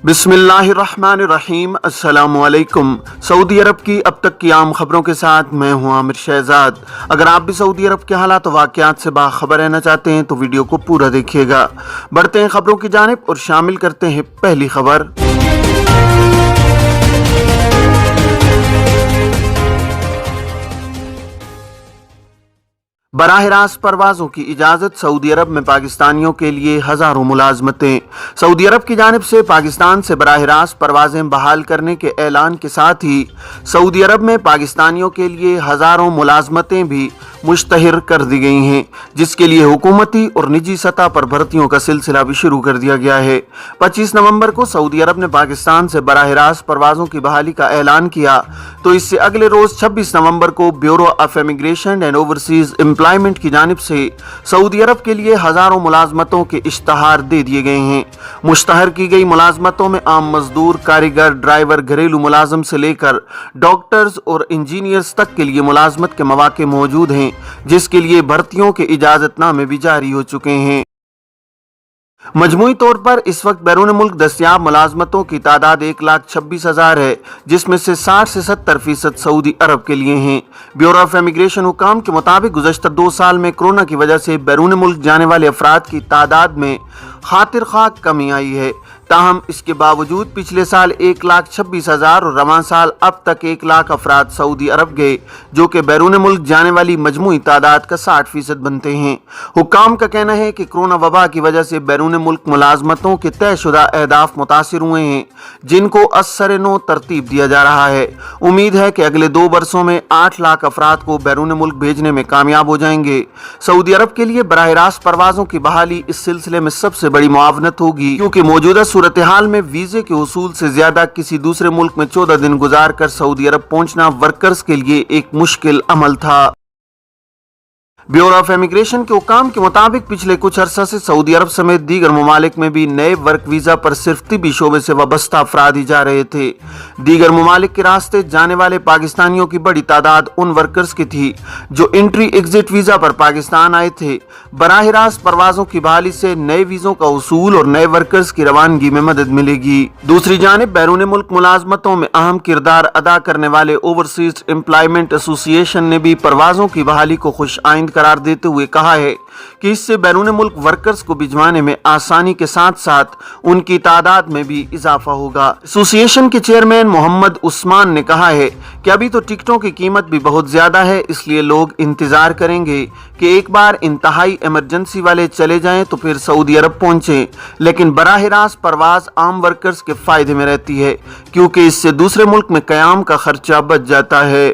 बिस्मिल्लाहिर्रहमानिर्रहीम। अस्सलामुअलैकुम। सऊदी अरब की अब तक की आम खबरों के साथ मैं हूं आमिर शहजाद। अगर आप भी सऊदी अरब के हालात और वाक़यात से बाखबर रहना चाहते हैं तो वीडियो को पूरा देखिएगा। बढ़ते हैं खबरों की जानिब और शामिल करते हैं पहली खबर। बराह रास्त परवाजों की इजाजत, सऊदी अरब में पाकिस्तानियों के लिए हजारों मुलाजमतें। सऊदी अरब की जानिब से पाकिस्तान से बराह रास्त परवाजें बहाल करने के ऐलान के साथ ही सऊदी अरब में पाकिस्तानियों के लिए हजारों मुलाजमतें भी मुश्तहर कर दी गई हैं, जिसके लिए हुकूमती और निजी सतह पर भर्तियों का सिलसिला भी शुरू कर दिया गया है। 25 नवंबर को सऊदी अरब ने पाकिस्तान से बराह रास्त परवाजों की बहाली का ऐलान किया तो इससे अगले रोज 26 नवंबर को bureau of immigration and overseas employment की जानिब से सऊदी अरब के लिए हजारों मुलाजमतों के इश्तहार दे दिए गए हैं। मुश्तहर की गई मुलाजमतों में आम मजदूर, कारीगर, ड्राइवर, घरेलू मुलाजम से लेकर डॉक्टर्स और इंजीनियर्स तक के लिए मुलाजमत के मौके मौजूद हैं, जिसके लिए भर्तियों के इजाजतनामे भी जारी हो चुके हैं। मजमूई तौर पर इस वक्त बैरून मुल्क दस्तयाब मुलाजमतों की तादाद 1,26,000 है, जिसमें से 60 से 70% सऊदी अरब के लिए हैं। ब्यूरो ऑफ इमिग्रेशन हुकाम के मुताबिक गुज़श्ता 2 साल में कोरोना की वजह से बैरून मुल्क जाने वाले अफराद की तादाद में खातिर खा कमी आई है। ताहम इसके बावजूद पिछले साल 1,26,000 और रवां साल अब तक 1 लाख अफराद सऊदी अरब गए, जो कि बैरून मुल्क जाने वाली मजमूई तादाद का 60% बनते हैं। हुकाम का कहना है कि कोरोना वबा की वजह से बैरून मुल्क मुलाजमतों के तयशुदा अहदाफ मुतासिर हुए हैं, जिनको असर नो तरतीब दिया जा रहा है। उम्मीद है कि अगले 2 बरसों में 8 लाख अफराद को बैरून मुल्क भेजने में कामयाब हो जाएंगे। सऊदी अरब के लिए बराह रास्त परवाजों की बहाली इस सिलसिले में सबसे बड़ी मुआवनत होगी, क्योंकि मौजूदा सूरत हाल में वीजे के उसूल से ज्यादा किसी दूसरे मुल्क में 14 दिन गुजार कर सऊदी अरब पहुंचना वर्कर्स के लिए एक मुश्किल अमल था। ब्यूरो ऑफ इमिग्रेशन के हुकाम के मुताबिक पिछले कुछ अरसा से सऊदी अरब समेत दीगर ममालिक में भी नए वर्क वीजा पर सिर्फ तिबी शोबे से वाबस्ता अफराद ही जा रहे थे। दीगर ममालिक के रास्ते जाने वाले पाकिस्तानियों की बड़ी तादाद उन वर्कर्स की थी जो एंट्री एग्जिट वीजा पर पाकिस्तान आए थे। बराह रास्त परवाजों की बहाली से नए वीजों का उसूल और नए वर्कर्स की रवानगी में मदद मिलेगी। दूसरी जानिब बैरून मुल्क मुलाजमतों में अहम किरदार अदा करने वाले ओवरसीज एम्प्लॉयमेंट एसोसिएशन ने भी परवाजों की बहाली को खुश आइंद करार देते हुए कहा है कि इससे बैरून मुल्क वर्कर्स को भिजवाने में आसानी के साथ साथ उनकी तादाद में भी इजाफा होगा। एसोसिएशन के चेयरमैन मोहम्मद उस्मान ने कहा है कि अभी तो टिकटों की कीमत भी बहुत ज्यादा है, इसलिए लोग इंतजार करेंगे कि एक बार इंतहाई इमरजेंसी वाले चले जाएं तो फिर सऊदी अरब पहुंचे, लेकिन बराह रास्त परवाज आम वर्कर्स के फायदे में रहती है, क्योंकि इससे दूसरे मुल्क में कयाम का खर्चा बच जाता है।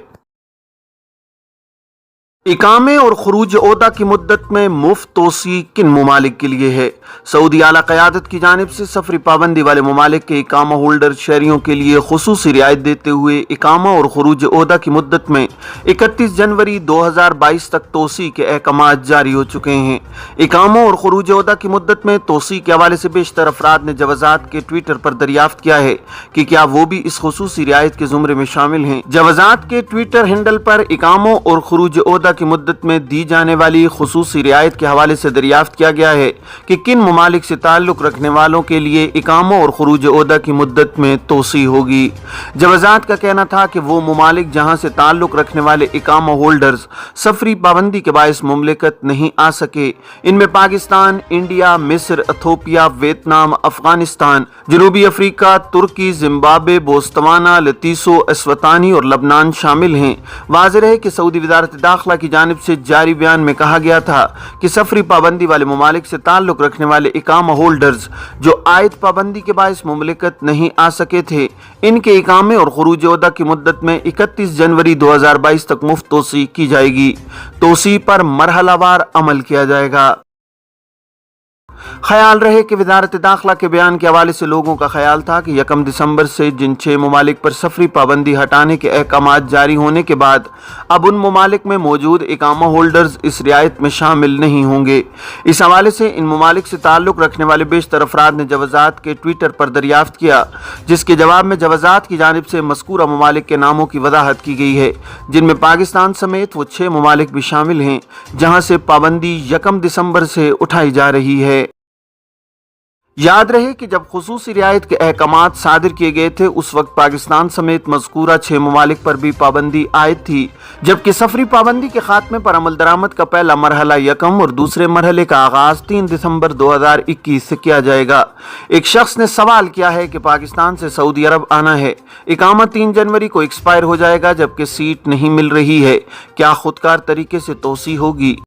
इकामे और खुरूज ओहदा की मुद्दत में मुफ्त तोसी किन ममालिक के लिए है? सऊदी आला क़यादत की जानिब से सफरी पाबंदी वाले ममालिक के इकामा होल्डर शहरियों के लिए खुसूसी रियायत देते हुए इकामा और खुरूज ओहदा की मुद्दत में 31 जनवरी 2022 तक तोसी के अहकामात जारी हो चुके हैं। इकामा और खुरूज ओहदा की मुद्दत में तोसी के हवाले से बेशतर अफराद ने जवाजात के ट्विटर पर दरियाफ्त किया है कि क्या वो भी इस खुसूसी रियायत के जुमरे में शामिल हैं। जवाजात के ट्विटर हैंडल पर इकामा और खुरूज ओहदा की मुद्दत में दी जाने वाली खुसूसी रियायत के हवाले से दरियाफ्त किया गया है कि किन ममालिक से ताल्लुक रखने वालों के लिए इकामा और खुरूज ओहदा की मुद्दत में तोसी होगी। जवाजात का कहना था कि वो ममालिक जहां से ताल्लुक रखने वाले इकामा होल्डर्स सफरी पाबंदी के बायस मुमलिकत नहीं आ सके, इनमें पाकिस्तान, इंडिया, मिस्र, इथोपिया, वियतनाम, अफगानिस्तान, जनूबी अफ्रीका, तुर्की, जिम्बाब्वे, बोस्तवाना, लतीसो, एस्वातिनी और लबनान शामिल हैं। वाज़ेह है कि सऊदी वज़ारत दाखिला की जानिब से जारी बयान में कहा गया था कि सफरी पाबंदी वाले ममालिक से ताल्लुक रखने वाले इकामा होल्डर्स जो आयत पाबंदी के बायस मुमलिकत नहीं आ सके थे, इनके इकामे और खुरूज ओहदा की मुद्दत में 31 जनवरी 2022 तक मुफ्त तोसी की जाएगी। तोसी पर मरहलावार अमल किया जाएगा। ख्याल रहे कि वज़ारत दाखिला के बयान के हवाले से लोगों का ख्याल था कि 1 दिसंबर से जिन 6 ममालिक पर सफरी पाबंदी हटाने के अहकामात जारी होने के बाद अब उन ममालिक में मौजूद इकामा होल्डर्स इस रियायत में शामिल नहीं होंगे। इस हवाले से इन ममालिक से ताल्लुक रखने वाले बेशतर अफराद ने जवाजात के ट्विटर पर दरियाफ्त किया, जिसके जवाब में जवाजात की जानिब से मज़कूरा ममालिक के नामों की वजाहत की गई है, जिनमें पाकिस्तान समेत वो 6 ममालिक भी शामिल हैं जहाँ से पाबंदी 1 दिसंबर से उठाई जा रही है। याद रहे कि जब खुसूसी रियायत के अहकामात सादिर किए गए थे उस वक्त पाकिस्तान समेत मज़कूरा 6 ममालिक पर भी पाबंदी आयद थी, जबकि सफरी पाबंदी के खात्मे पर अमल दरामद का पहला मरहला यकम और दूसरे मरहले का आगाज 3 दिसंबर 2021 से किया जाएगा। एक शख्स ने सवाल किया है कि पाकिस्तान से सऊदी अरब आना है, इकामा 3 जनवरी को एक्सपायर हो जाएगा जबकि सीट नहीं मिल रही है, क्या खुदकार तरीके से तोसी होगी?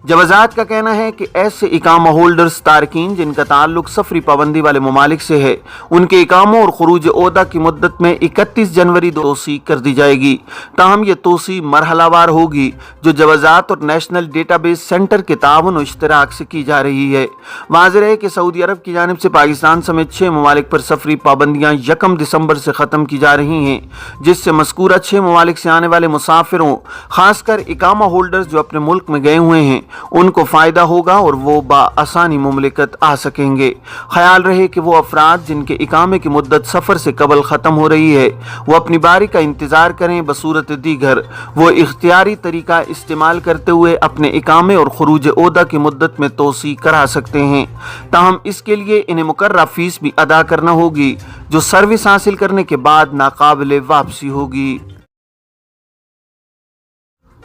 जवाजात का कहना है कि ऐसे इकामा होल्डर्स तारकीन जिनका ताल्लुक सफरी पाबंदी वाले ममालिक से है, उनके इकामों और खुरूज ओहदा की मुद्दत में 31 जनवरी तोसी कर दी जाएगी। ताहम ये तोसी मरहलावार होगी जो जवाजात और नेशनल डेटाबेस सेंटर के ताउन और इश्तराक से की जा रही है। वाज़ेह है कि सऊदी अरब की जानिब से पाकिस्तान समेत 6 ममालिक पर सफरी पाबंदियाँ 1 दिसंबर से ख़त्म की जा रही हैं, जिससे मज़कूरा 6 ममालिक से आने वाले मुसाफिरों खासकर इकामा होल्डर्स जो अपने मुल्क में गए हुए हैं उनको फ़ायदा होगा और वो बाआसानी मुमलिकत आ सकेंगे। ख्याल रहे कि वो अफराद जिनके इकामे की मुद्दत सफ़र से कबल ख़त्म हो रही है वो अपनी बारी का इंतज़ार करें। बसूरत दीगर वो इख्तियारी तरीका इस्तेमाल करते हुए अपने इकामे और खुरूज ओहदा की मुद्दत में तोसी करा सकते हैं। ताहम इसके लिए इन्हें मुकर्रर फ़ीस भी अदा करना होगी जो सर्विस हासिल करने के बाद नाकाबिले वापसी होगी।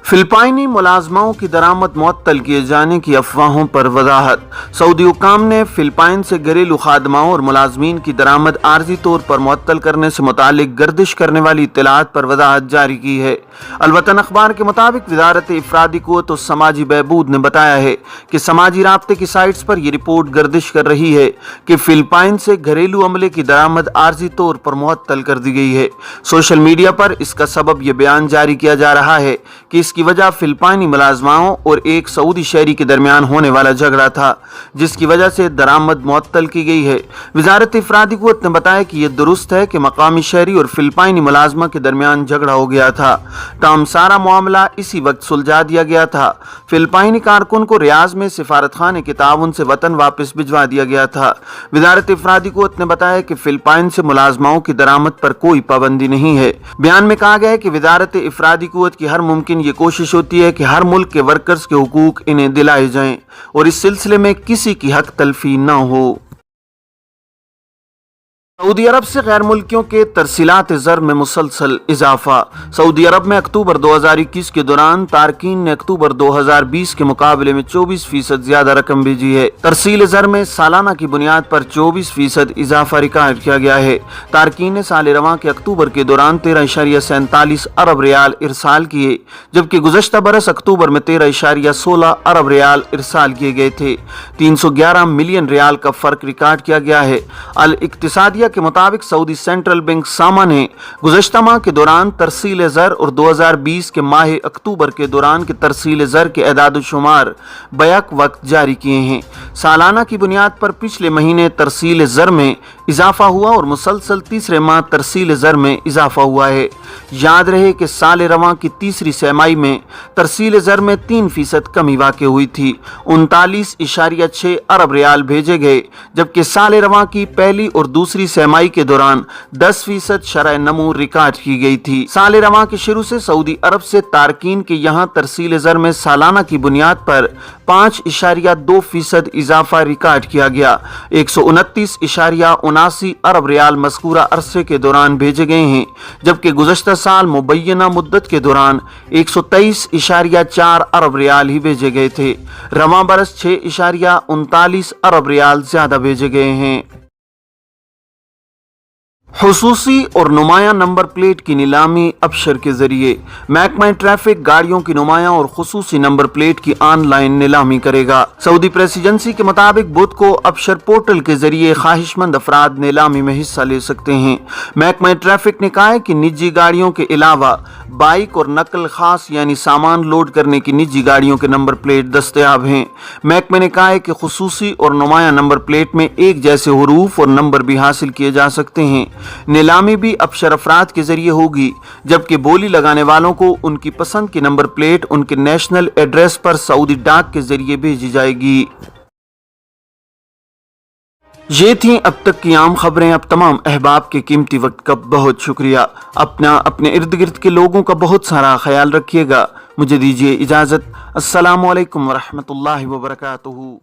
फिलिपाइनी मुलाजमाओं की दरामद मुअत्तल किए जाने की अफवाहों पर वजाहत। सऊदी हुक्काम ने फिलिपाइन से घरेलू खादमाओं और मुलाजमीन की दरामद आर्जी तौर पर मुअत्तल करने से मुतालिक गर्दिश करने वाली इत्तलात पर वजाहत जारी की है। अलवतन अखबार के मुताबिक वजारत इफरादी क़ुव्वत और समाजी बहबूद ने बताया है कि समाजी राब्ते की साइट्स पर यह रिपोर्ट गर्दिश कर रही है कि फिलिपाइन से घरेलू अमले की दरामद आर्जी तौर पर मुअत्तल कर दी गई है। सोशल मीडिया पर इसका सबब यह बयान जारी किया जा रहा है कि इसकी वजह फिलिपाइनी मुलाजमाओं और एक सऊदी शहरी के दरमियान होने वाला झगड़ा था, जिसकी वजह से दरामद मुअत्तल की गई है। वजारत इफरादी क़ुव्वत ने बताया कि यह दुरुस्त है कि मकामी शहरी और फिलिपाइनी मुलाजमा के दरमियान झगड़ा हो गया था, ताहम सारा मामला इसी वक्त सुलझा दिया गया था। फिलिपाइनी कारकुन को रियाज में सिफारत खाने के ताउन से वतन वापस भिजवा दिया गया था। वजारत इफरादी क़ुव्वत ने बताया कि फिलिपाइन से मुलाजमाओं की दरामद पर कोई पाबंदी नहीं है। बयान में कहा गया है कि वजारत इफरादी क़ुव्वत की हर मुमकिन ये कोशिश होती है कि हर मुल्क के वर्कर्स के हुकूक इन्हें दिलाए जाएं और इस सिलसिले में किसी की हक तलफी न हो। सऊदी अरब से गैर मुल्कियों के तरसीलात ज़र में मुसलसल इजाफा। सऊदी अरब में अक्टूबर 2021 के दौरान तारकीन ने अक्टूबर 2020 के मुकाबले में 24% ज्यादा रकम भेजी है। तरसील ज़र में सालाना की बुनियाद पर 24% इजाफा रिकॉर्ड किया गया है। तारकीन ने साल रवां के अक्टूबर के दौरान 13.47 अरब रियाल इरसाल किए, जबकि गुज़श्ता बरस अक्टूबर में 13.16 अरब रियाल इरसाल किए गए थे। 311 मिलियन रियाल का फर्क रिकॉर्ड किया गया है। अल इक्तिसादिया के मुताबिक सऊदी सेंट्रल बैंक सामा ने गुज़श्ता माह के दौरान तरसील ज़र और 2020 के माह अक्टूबर के दौरान के तरसील ज़र के एदाद शुमार बैक वक्त जारी किए हैं। सालाना की बुनियाद पर पिछले महीने तरसील ज़र में इजाफा हुआ और मुसलसल तीसरे माह तरसील ज़र में इजाफा हुआ है। याद रहे कि साल रवां की तीसरी सहमाई में तरसील ज़र में 3% कमी वाक़ हुई थी। 39.6 अरब रियाल भेजे गए, जबकि साल रवां की पहली और दूसरी सहमाई के दौरान 10% शरह नमू रिकॉर्ड की गई थी। साल रवां के शुरू से सऊदी अरब से तारकीन के यहाँ तरसील ज़र में सालाना की बुनियाद पर 5.2% इजाफा रिकॉर्ड किया गया। 129.79 अरब रियाल मज़कूरा अरसे के दौरान भेजे गए हैं, जबकि गुज़श्ता साल मुबैयना मुद्दत के दौरान 123.4 अरब रियाल ही भेजे गए थे। रवां बरस 6.39 अरब रियाल ज्यादा भेजे गए हैं। खुसूसी और नुमाया नंबर प्लेट की नीलामी अबशर के जरिए। महकमा ट्रैफिक गाड़ियों की नुमाया और खुसूसी नंबर प्लेट की ऑनलाइन नीलामी करेगा। सऊदी प्रेस एजेंसी के मुताबिक बुध को अबशर पोर्टल के जरिए ख्वाहिशमंद अफराद नीलामी में हिस्सा ले सकते हैं। महकमा ट्रैफिक ने कहा है कि निजी गाड़ियों के अलावा बाइक और नकल खास यानी सामान लोड करने की निजी गाड़ियों के नंबर प्लेट दस्तयाब हैं। महकमे ने कहा है कि खुसूसी और नुमाया नंबर प्लेट में एक जैसे हुरूफ और नंबर भी हासिल किए जा सकते हैं। नीलामी भी अबशर अफराद के जरिए होगी, जबकि बोली लगाने वालों को उनकी पसंद की नंबर प्लेट उनके नेशनल एड्रेस पर सऊदी डाक के जरिए भेजी जाएगी। ये थी अब तक की आम खबरें। अब तमाम अहबाब के कीमती वक्त का बहुत शुक्रिया। अपने इर्द गिर्द के लोगों का बहुत सारा ख्याल रखिएगा। मुझे दीजिए इजाज़त। अस्सलामु अलैकुम वरहमतुल्लाहि वबरकातुहू।